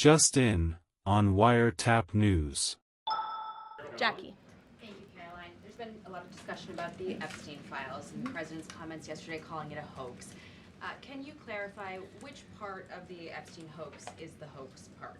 Just in, on Wiretap News. Jackie. Thank you, Caroline. There's been a lot of discussion about the Epstein files and the president's comments yesterday calling it a hoax. Can you clarify which part of the Epstein hoax is the hoax part?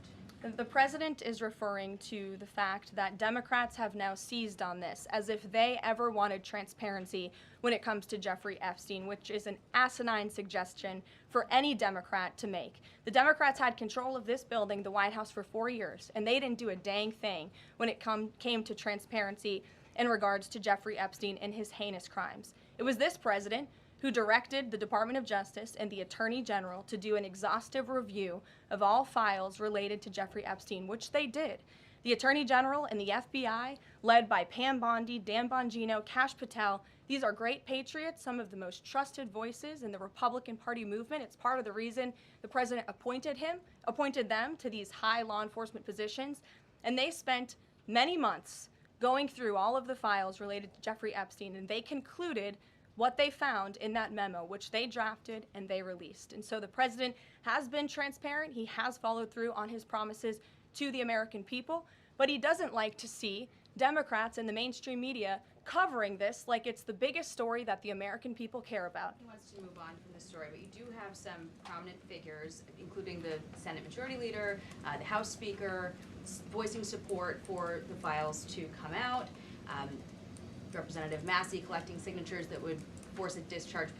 The president is referring to the fact that Democrats have now seized on this as if they ever wanted transparency when it comes to Jeffrey Epstein, which is an asinine suggestion for any Democrat to make. The Democrats had control of this building, the White House, for 4 years, and they didn't do a dang thing when it came to transparency in regards to Jeffrey Epstein and his heinous crimes. It was this president who directed the Department of Justice and the Attorney General to do an exhaustive review of all files related to Jeffrey Epstein, which they did. The Attorney General and the FBI, led by Pam Bondi, Dan Bongino, Kash Patel, these are great patriots, some of the most trusted voices in the Republican Party movement. It's part of the reason the president appointed them to these high law enforcement positions, and they spent many months going through all of the files related to Jeffrey Epstein, and they concluded what they found in that memo, which they drafted and they released. And so the president has been transparent. He has followed through on his promises to the American people, but he doesn't like to see Democrats and the mainstream media covering this like it's the biggest story that the American people care about. He wants to move on from the story, but you do have some prominent figures, including the Senate Majority Leader, the House Speaker, voicing support for the files to come out. Representative Massey collecting signatures that would force a discharge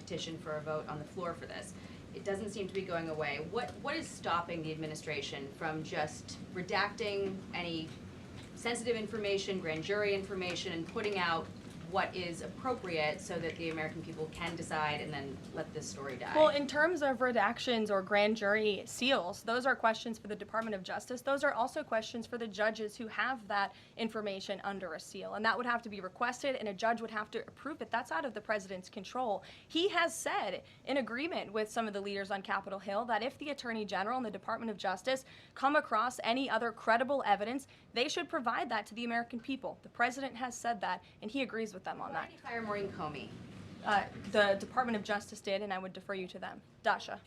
petition for a vote on the floor for this. It doesn't seem to be going away. What is stopping the administration from just redacting any sensitive information, grand jury information, and putting out what is appropriate so that the American people can decide and then let this story die? Well, in terms of redactions or grand jury seals, those are questions for the Department of Justice. Those are also questions for the judges who have that information under a seal, and that would have to be requested, and a judge would have to approve it. That's out of the president's control. He has said, in agreement with some of the leaders on Capitol Hill, that if the Attorney General and the Department of Justice come across any other credible evidence, they should provide that to the American people. The president has said that, and he agrees with them on that. Why did you fire Maureen Comey? The Department of Justice did, and I would defer you to them. Dasha.